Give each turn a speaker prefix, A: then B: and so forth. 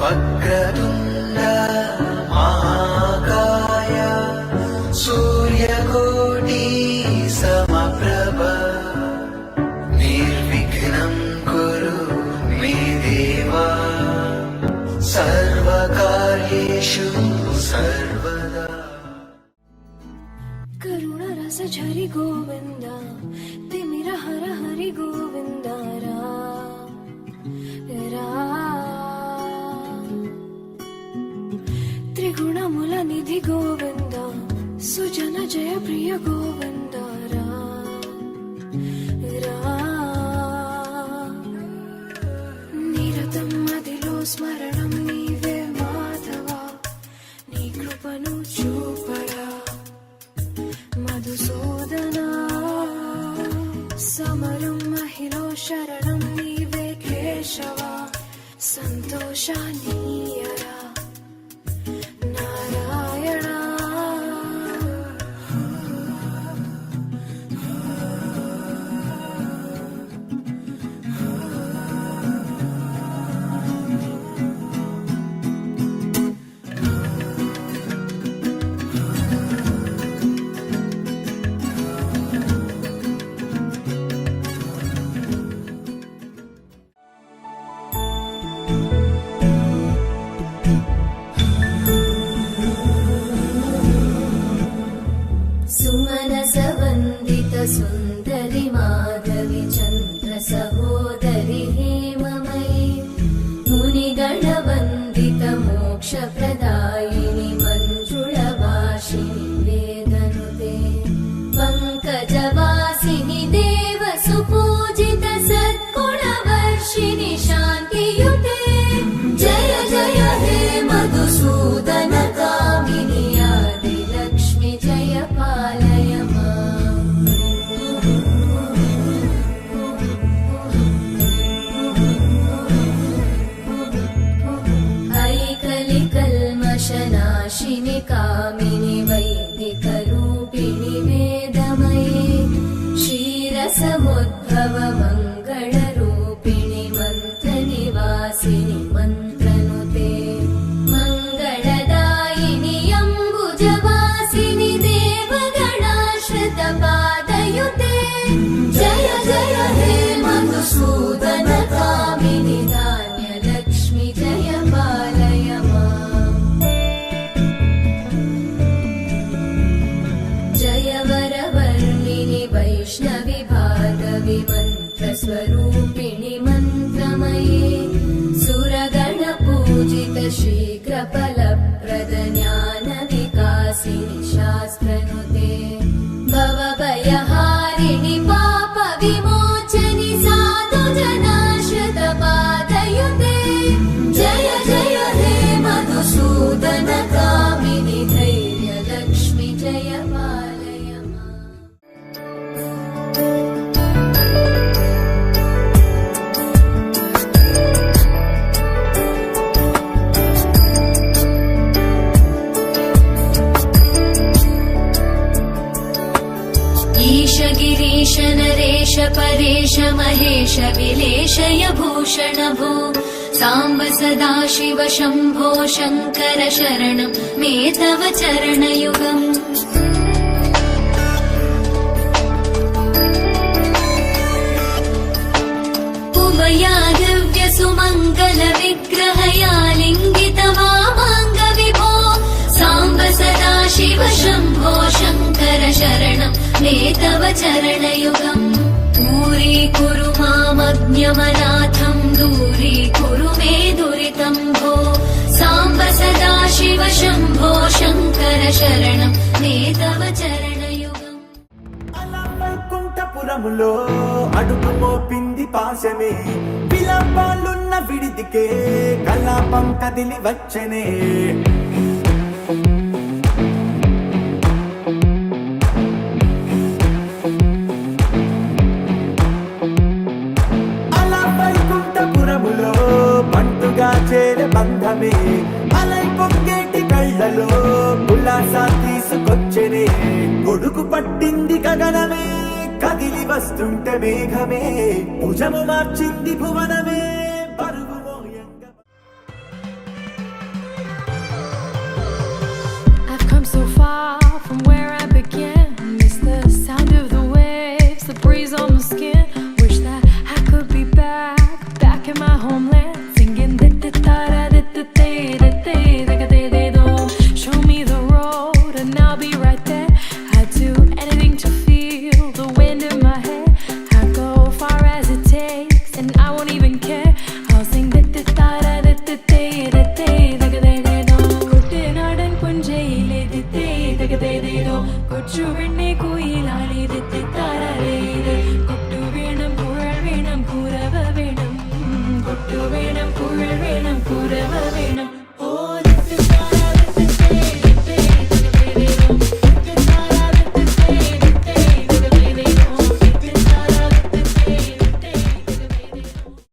A: వక్రతుండ మహాకాయ సూర్యకోటి సమప్రభ నిర్విఘ్నం కురు మే దేవా సర్వకార్యేషు సర్వదా.
B: కరుణరస ఝరి గోవింద తిమిర హర హరి గోవింద రా త్రిగుణముల నిధి గోవింద సుజన జయ ప్రియ గోవింద రా నిరతం మదిలో స్మరణం నీవే మాధవ నీ కృపను చూపడా మధుసూదనా సమరం మహిళ శరణం నీవే కేశవ సంతోషానీయరా నారాయణ.
C: सुमनसवन्दित सुन्दरि माधवि चन्द्र सहोदरि हेममयि मुनिगणवन्दित मोक्षप्रदायिनि मञ्जुळवासिनि वेदनुते पङ्कजवासिनि देवसुपूजित सद्गुणवर्षिणि शान्तियुते जय जय हे मधुसूदन कामिनि आदिलक्ष्मि जय पालय ऐकलिकल्मषनाशिनि कामिनि वैदिकरूपिणि वेदमये क्षीरसमुद्भव मङ्गलरूपिणि मन्त्रनिवासिनि मन्त्रनुते मङ्गलदायिनि अम्बुजवासिनि देवगणाश्रितपादयुते जय जय हे मधुसूदन कामिनि धान्यलक्ष्मि जय पालय जय वरवर्णिनि वैष्णवि भार्गवि मन्त्रस्वरूपिणि मन्त्रमये सुरगणपूजित शीघ्रफलप्रद ज्ञानविकासिनि शास्त्रनुते भवभयहारिणि पापविमोचनि साधुजनाश्रितपादयुते जय जय हे मधुसूदन कामिनि धैर्यलक्ष्मि जय पालय ईश गिरीश नरेश परेश महेश विलेशय भूषण भो साम्ब सदाशिव शम्भो शङ्कर शरणं मे तव चरणयुगम् उमया दिव्य सुमङ्गल विग्रहया लिङ्गित वामाङ्ग विभो साम्ब सदाशिव शम्भो शङ्कर शरणं मे तव चरणयुगम् दूरीकुरु मामज्ञमनाथं दूरीकुरु मे दुरितं भो साम्ब सदाशिव शम्भो शङ्कर शरणं मे तव चरणयुगम्.
D: అలా వైకుంఠపురములో అడుగు మోపింది పాశమే విలాపాలున్న విడిదికే కలాపం కదిలి వచ్చనే పంటుగా చేరే బంధమే అలై పొంగేటి కళ్ళలో ఉల్లాస తీసుకొచ్చనే గొడుగు పట్టింది గగనమే కదిలి వస్తుంటే మేఘమే భుజము మార్చింది భువనమే